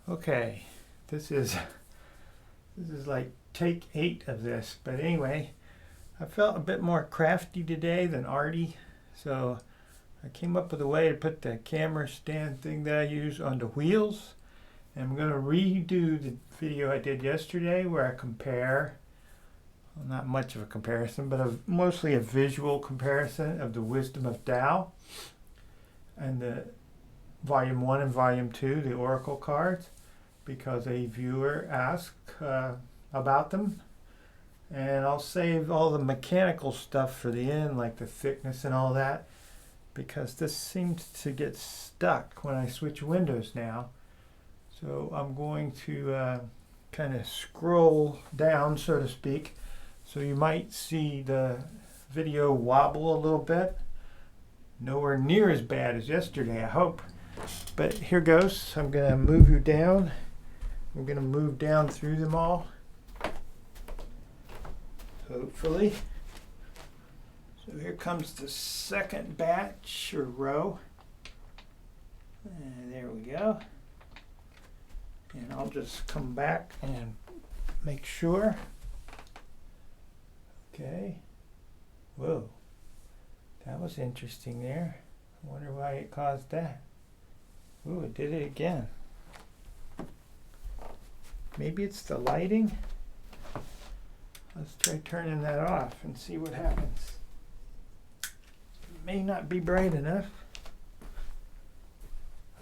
Okay, this is like take 8 of this, but anyway, I felt a bit more crafty today than arty, so I came up with a way to put the camera stand thing that I use on the wheels, and I'm going to redo the video I did yesterday where I compare, well, not much of a comparison, but mostly a visual comparison of the Wisdom of Tao and the Volume 1 and Volume 2, the Oracle cards, because a viewer asked about them. And I'll save all the mechanical stuff for the end, like the thickness and all that, because this seems to get stuck when I switch windows now. So I'm going to kind of scroll down, so to speak. So you might see the video wobble a little bit. Nowhere near as bad as yesterday, I hope. But here goes. I'm going to move you down. We're going to move down through them all, hopefully. So here comes the second batch or row. And there we go. And I'll just come back and make sure. Okay. Whoa. That was interesting there. I wonder why it caused that. Ooh, it did it again. Maybe it's the lighting. Let's try turning that off and see what happens. It may not be bright enough.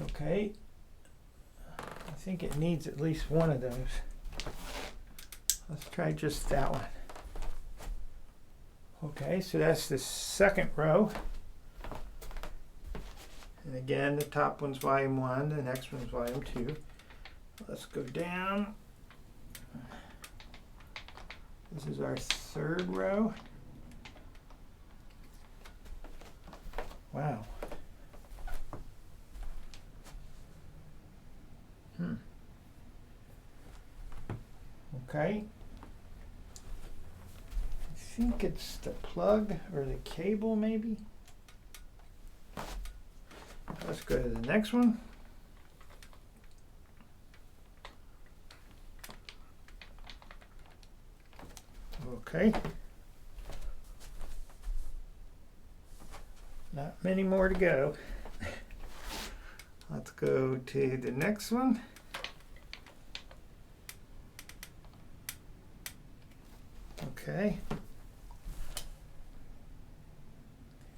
Okay. I think it needs at least one of those. Let's try just that one. Okay, so that's the second row. And again, the top one's volume 1, the next one's volume 2. Let's go down. This is our third row. Wow. Okay. I think it's the plug or the cable, maybe. Let's go to the next one. Okay. Not many more to go. Let's go to the next one. Okay.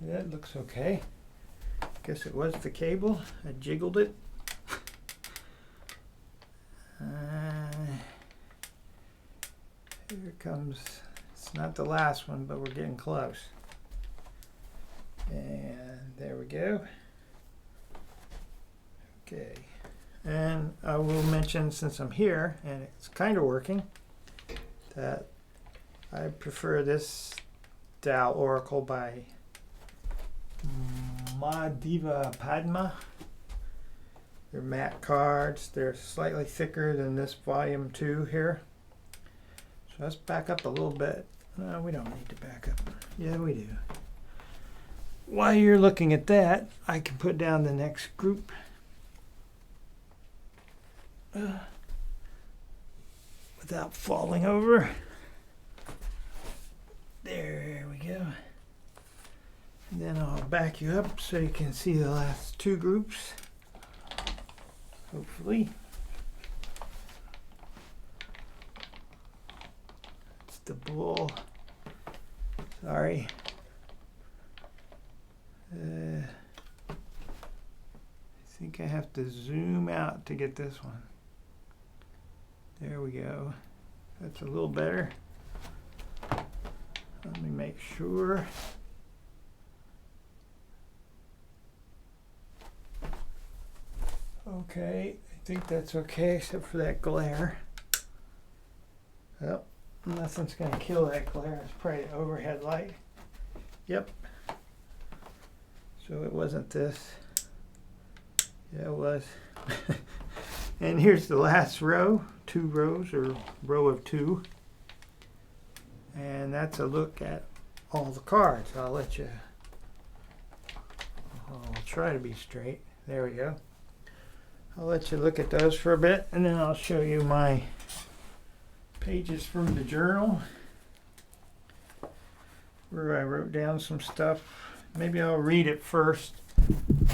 That looks okay. Guess it was the cable. I jiggled it. Here comes, it's not the last one, but we're getting close. And there we go. Okay. And I will mention, since I'm here, and it's kind of working, that I prefer this Tao Oracle by Mahadeva Padma. They're matte cards. They're slightly thicker than this volume 2 here. So let's back up a little bit. No, we don't need to back up. Yeah, we do. While you're looking at that, I can put down the next group. Without falling over. There we go. And then I'll back you up so you can see the last two groups. Hopefully. It's the bull. Sorry. I think I have to zoom out to get this one. There we go. That's a little better. Let me make sure. Okay, I think that's okay except for that glare. Well, nothing's going to kill that glare. It's probably the overhead light. Yep. So it wasn't this. Yeah, it was. And here's the last row, 2 rows or row of 2. And that's a look at all the cards. I'll try to be straight. There we go. I'll let you look at those for a bit, and then I'll show you my pages from the journal where I wrote down some stuff. Maybe I'll read it first.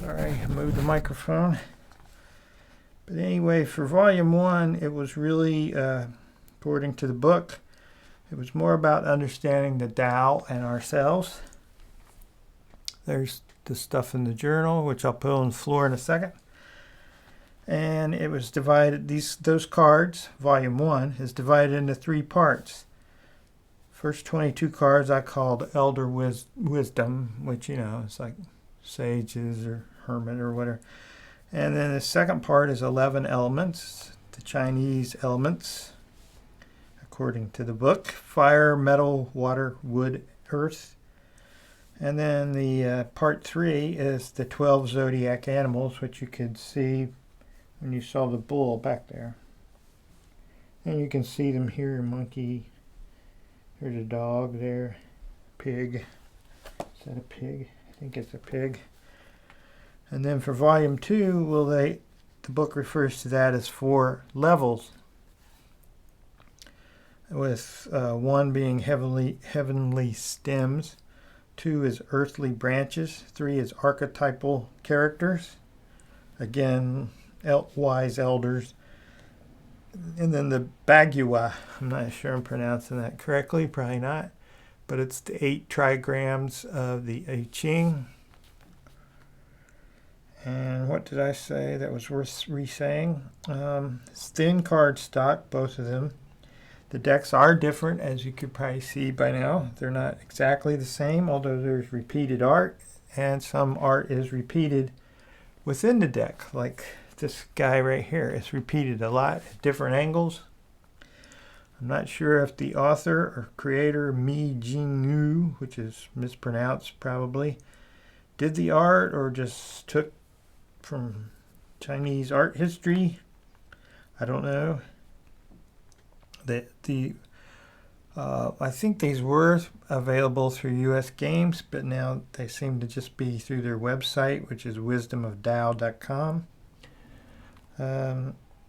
Sorry, I moved the microphone. But anyway, for volume 1, it was really, according to the book, it was more about understanding the Tao and ourselves. There's the stuff in the journal, which I'll put on the floor in a second. And it was divided, those cards, volume 1, is divided into 3 parts. First 22 cards I called Elder Wisdom, which, you know, it's like sages or hermit or whatever. And then the second part is 11 elements, the Chinese elements, according to the book: fire, metal, water, wood, earth. And then the part 3 is the 12 zodiac animals, which you could see when you saw the bull back there. And you can see them here: monkey, there's a dog there, pig. Is that a pig? I think it's a pig. And then for volume 2, the book refers to that as 4 levels, with 1 being heavenly stems, 2 is earthly branches, 3 is archetypal characters, again, wise elders, and then the Bagua, I'm not sure I'm pronouncing that correctly, probably not, but it's the 8 trigrams of the I Ching. And what did I say that was worth re-saying? It's thin card stock, both of them. The decks are different, as you could probably see by now. They're not exactly the same, although there's repeated art, and some art is repeated within the deck, like this guy right here. It's repeated a lot at different angles. I'm not sure if the author or creator, Mei Jin Lu, which is mispronounced probably, did the art or just took from Chinese art history. I don't know. I think these were available through USGames, but now they seem to just be through their website, which is wisdomoftao.com.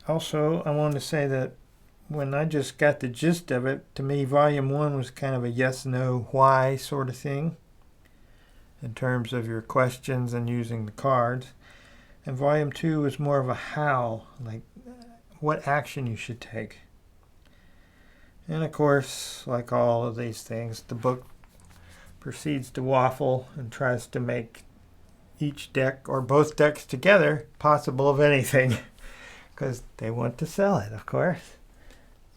Also, I wanted to say that when I just got the gist of it, to me, volume 1 was kind of a yes, no, why sort of thing in terms of your questions and using the cards. And volume 2 was more of a how, like what action you should take. And of course, like all of these things, the book proceeds to waffle and tries to make each deck or both decks together possible of anything, because they want to sell it, of course.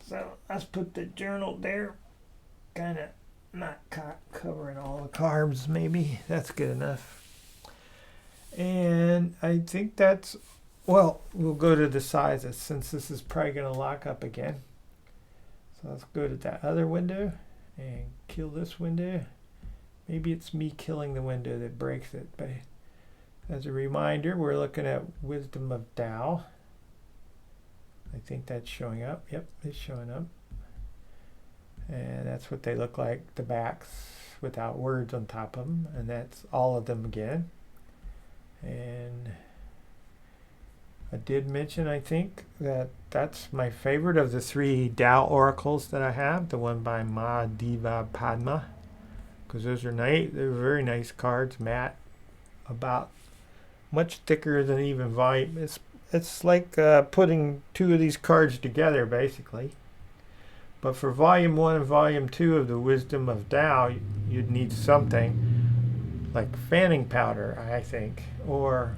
So let's put the journal there, kind of not covering all the carbs, maybe. That's good enough. And I think that's, well, we'll go to the sizes since this is probably going to lock up again. So let's go to that other window and kill this window. Maybe it's me killing the window that breaks it, but as a reminder, we're looking at Wisdom of Tao. I think that's showing up. Yep, it's showing up. And that's what they look like, the backs without words on top of them. And that's all of them again. And I did mention, I think, that that's my favorite of the 3 Tao oracles that I have, the one by Ma Diva Padma, because those are nice. They're very nice cards, matte, about much thicker than even volume. It's like putting 2 of these cards together, basically. But for volume 1 and volume 2 of the Wisdom of Tao, you'd need something like fanning powder, I think, or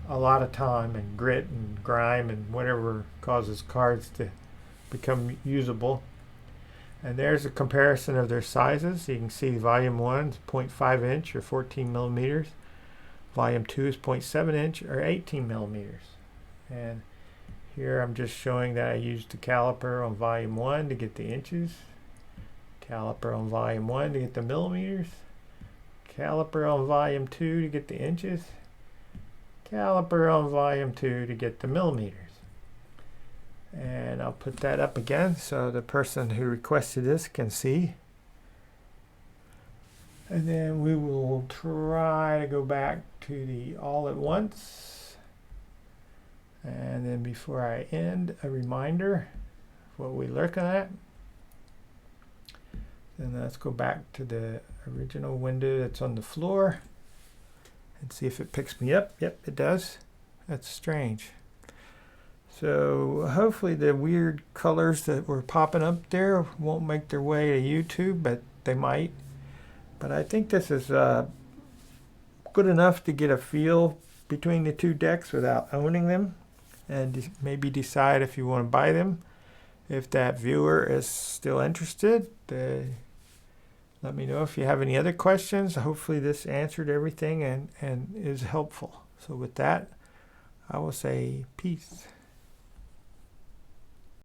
a lot of time and grit and grime and whatever causes cards to become usable. And there's a comparison of their sizes. You can see volume 1 is 0.5 inch or 14 millimeters. Volume 2 is 0.7 inch or 18 millimeters. And here I'm just showing that I used the caliper on volume 1 to get the inches, caliper on volume 1 to get the millimeters, caliper on volume 2 to get the inches, caliper on volume 2 to get the millimeters. And I'll put that up again so the person who requested this can see. And then we will try to go back to the all at once. And before I end, a reminder of what we're looking at. And let's go back to the original window that's on the floor and see if it picks me up. Yep, it does. That's strange. So hopefully the weird colors that were popping up there won't make their way to YouTube, but they might. But I think this is good enough to get a feel between the two decks without owning them, and maybe decide if you want to buy them. If that viewer is still interested, let me know if you have any other questions. Hopefully this answered everything and is helpful. So with that, I will say peace.